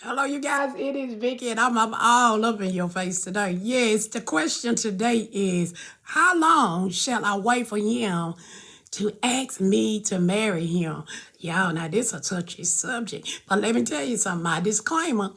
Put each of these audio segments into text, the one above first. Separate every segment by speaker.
Speaker 1: Hello, you guys. It is Vicky, and I'm all up in your face today. Yes, the question today is how long shall I wait for him to ask me to marry him? Y'all, now this a touchy subject, but let me tell you something. My disclaimer: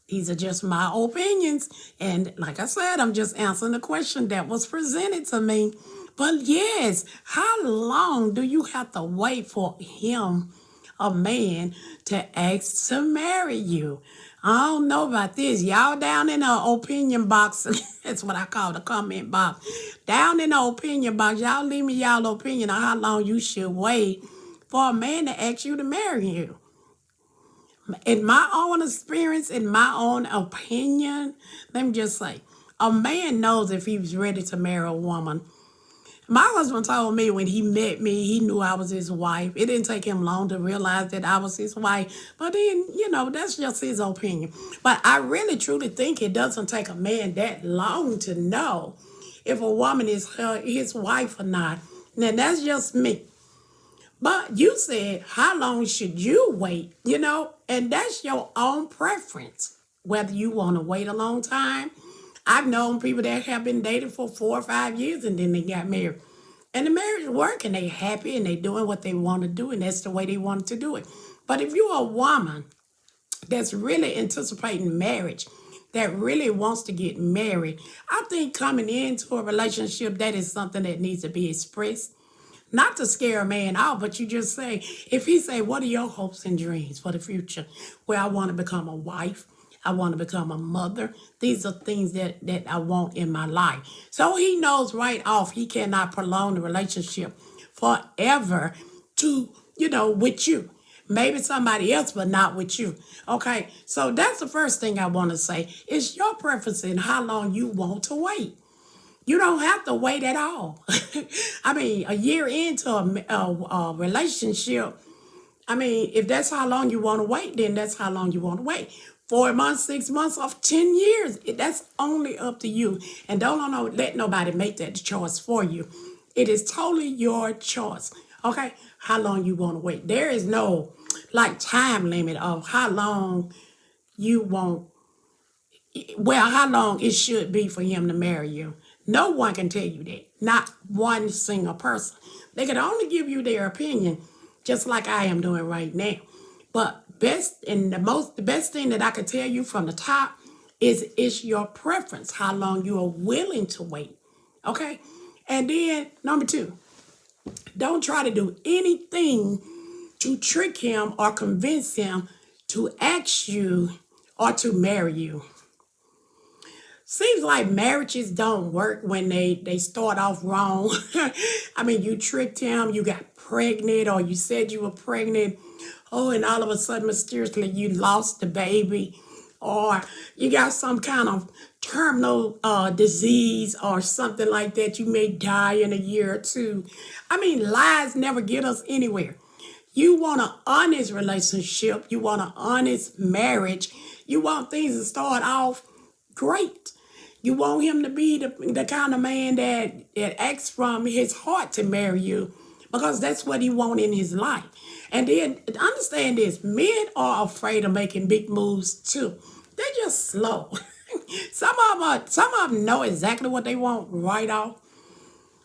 Speaker 1: these are just my opinions, and like I said, I'm just answering the question that was presented to me. But yes, how long do you have to wait for him, a man, to ask to marry you? I don't know about this. Y'all down in the opinion box, that's what I call the comment box. Down in the opinion box, y'all leave me y'all opinion on how long you should wait for a man to ask you to marry you. In my own experience, in my own opinion, let me just say, a man knows if he's ready to marry a woman. My husband told me when he met me, he knew I was his wife. It didn't take him long to realize that I was his wife. But then, that's just his opinion. But I really truly think it doesn't take a man that long to know if a woman is his wife or not. Now, that's just me. But you said, how long should you wait? And that's your own preference, whether you want to wait a long time. I've known people that have been dating for 4 or 5 years and then they got married. And the marriage is working, they happy and they doing what they want to do, and that's the way they wanted to do it. But if you're a woman that's really anticipating marriage, that really wants to get married, I think coming into a relationship, that is something that needs to be expressed, not to scare a man out, but you just say, if he say, what are your hopes and dreams for the future? Well, I want to become a wife. I want to become a mother. These are things that I want in my life. So he knows right off he cannot prolong the relationship forever with you. Maybe somebody else, but not with you. Okay, so that's the first thing I want to say. It's your preference in how long you want to wait. You don't have to wait at all. I mean, a year into a relationship, I mean, if that's how long you want to wait, then that's how long you want to wait. 4 months, 6 months, or 10 years. That's only up to you. And don't let nobody make that choice for you. It is totally your choice. Okay? How long you want to wait. There is no time limit of how long you want, well, how long it should be for him to marry you. No one can tell you that. Not one single person. They can only give you their opinion, just like I am doing right now. But the best thing that I can tell you from the top is it's your preference, how long you are willing to wait. Okay? And then number two, don't try to do anything to trick him or convince him to ask you or to marry you. Seems like marriages don't work when they start off wrong. I mean, you tricked him, you got pregnant, or you said you were pregnant. Oh, and all of a sudden, mysteriously, you lost the baby, or you got some kind of terminal disease or something like that. You may die in a year or two. I mean, lies never get us anywhere. You want an honest relationship. You want an honest marriage. You want things to start off great. You want him to be the kind of man that acts from his heart to marry you because that's what he wants in his life. And then understand this, men are afraid of making big moves too. They're just slow. Some of them know exactly what they want right off,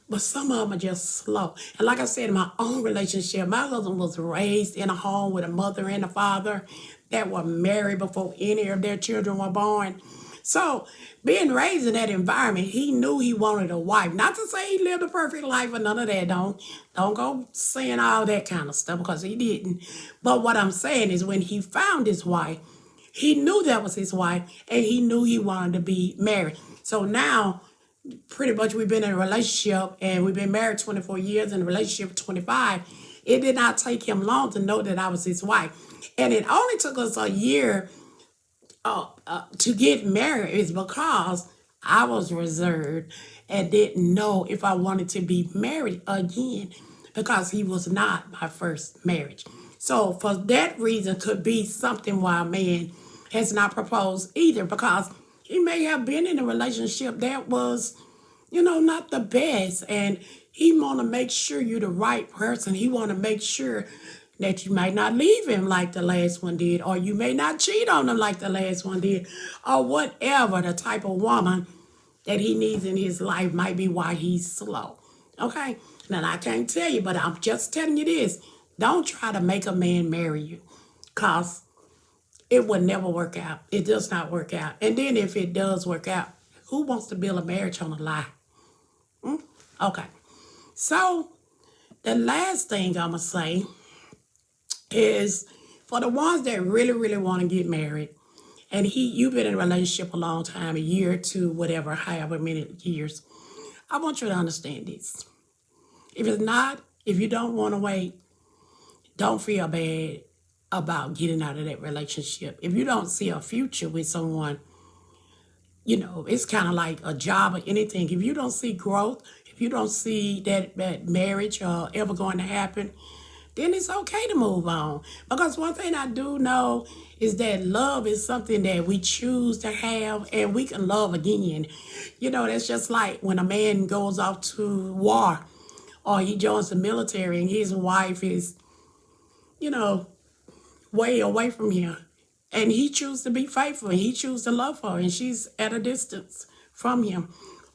Speaker 1: but some of them are just slow. And like I said, in my own relationship, my husband was raised in a home with a mother and a father that were married before any of their children were born. So, being raised in that environment, he knew he wanted a wife. Not to say he lived a perfect life or none of that. Don't go saying all that kind of stuff because he didn't. But what I'm saying is when he found his wife, he knew that was his wife and he knew he wanted to be married. So now pretty much we've been in a relationship and we've been married 24 years and a relationship 25. It did not take him long to know that I was his wife. And it only took us a year to get married is because I was reserved and didn't know if I wanted to be married again because he was not my first marriage. So for that reason could be something why a man has not proposed either because he may have been in a relationship that was, not the best. And he want to make sure you're the right person. He want to make sure that you might not leave him like the last one did, or you may not cheat on him like the last one did, or whatever the type of woman that he needs in his life might be why he's slow. Okay? Now, I can't tell you, but I'm just telling you this. Don't try to make a man marry you, because it will never work out. It does not work out. And then if it does work out, who wants to build a marriage on a lie? Okay. So the last thing I'm going to say is for the ones that really, really want to get married, and you've been in a relationship a long time, a year or two, whatever, however many years, I want you to understand this. If you don't want to wait, don't feel bad about getting out of that relationship. If you don't see a future with someone, it's kind of like a job or anything. If you don't see growth, if you don't see that marriage ever going to happen, then it's okay to move on. Because one thing I do know is that love is something that we choose to have, and we can love again. That's just like when a man goes off to war or he joins the military and his wife is, way away from him. And he chooses to be faithful, and he chooses to love her, and she's at a distance from him.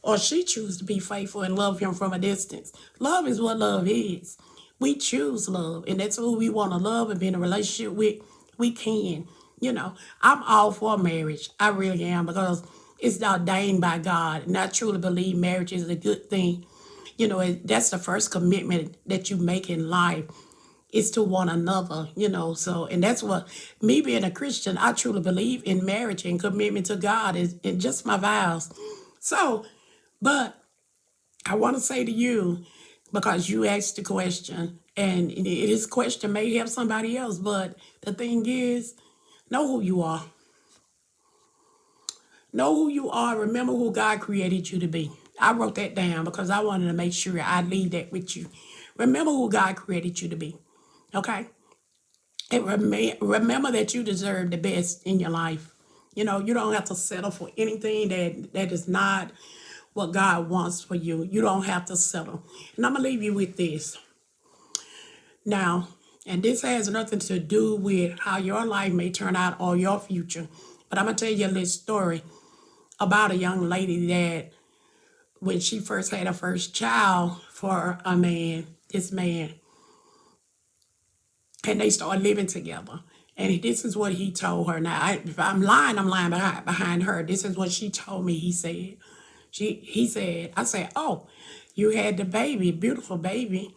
Speaker 1: Or she chooses to be faithful and love him from a distance. Love is what love is. We choose love, and that's who we want to love and be in a relationship with. We can. I'm all for marriage. I really am, because it's ordained by God. And I truly believe marriage is a good thing. That's the first commitment that you make in life, is to one another, So, and that's what, me being a Christian, I truly believe in marriage and commitment to God and just my vows. So, but I want to say to you, because you asked the question, and this question may help somebody else, but the thing is, know who you are. Know who you are. Remember who God created you to be. I wrote that down because I wanted to make sure I leave that with you. Remember who God created you to be. Okay? And remember that you deserve the best in your life. You don't have to settle for anything that is not what God wants for you. You don't have to settle. And I'm going to leave you with this. Now, and this has nothing to do with how your life may turn out or your future. But I'm going to tell you a little story about a young lady that when she first had her first child for this man, and they started living together. And this is what he told her. Now, if I'm lying behind her. This is what she told me. He said, I said, oh, you had the baby, beautiful baby.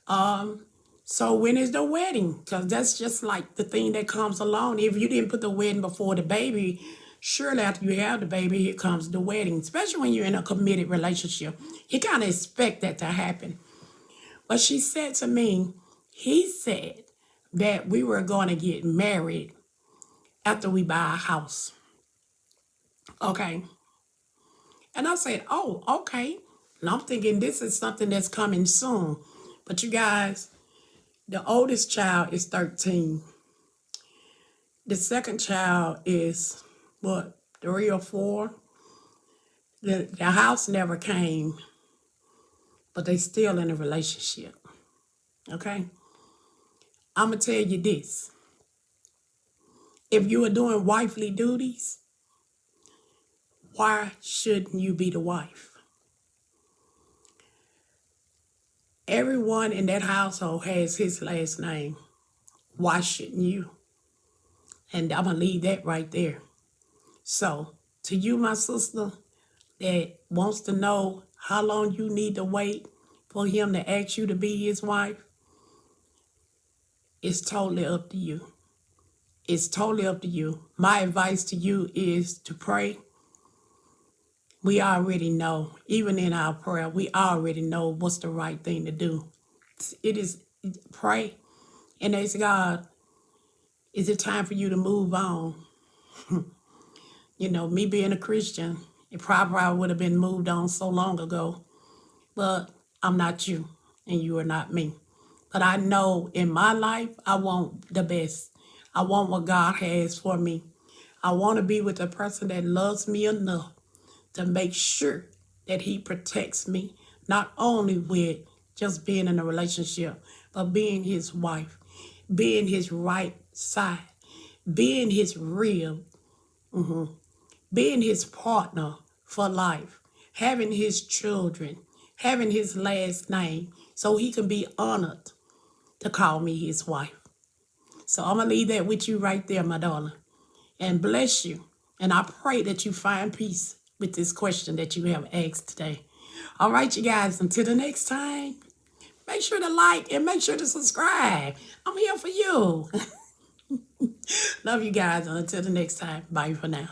Speaker 1: So when is the wedding? Because that's just like the thing that comes along. If you didn't put the wedding before the baby, surely after you have the baby, here comes the wedding. Especially when you're in a committed relationship. You kind of expect that to happen. But she said to me, he said that we were going to get married after we buy a house. Okay. And I said, oh, okay. And I'm thinking this is something that's coming soon. But you guys, the oldest child is 13. The second child is, 3 or 4? The house never came, but they still in a relationship. Okay? I'm going to tell you this. If you are doing wifely duties, why shouldn't you be the wife? Everyone in that household has his last name. Why shouldn't you? And I'm going to leave that right there. So, to you, my sister, that wants to know how long you need to wait for him to ask you to be his wife, it's totally up to you. It's totally up to you. My advice to you is to pray. We already know, even in our prayer, we already know what's the right thing to do. It is pray and ask God, is it time for you to move on? Me being a Christian, it probably would have been moved on so long ago. But I'm not you, and you are not me. But I know in my life, I want the best. I want what God has for me. I want to be with a person that loves me enough to make sure that he protects me, not only with just being in a relationship, but being his wife. being his right side, being his rib, being his partner for life, having his children, having his last name, so he can be honored to call me his wife. So I'm going to leave that with you right there, my darling, and bless you. And I pray that you find peace with this question that you have asked today. All right, you guys, until the next time, make sure to like and make sure to subscribe. I'm here for you. Love you guys. Until the next time, bye for now.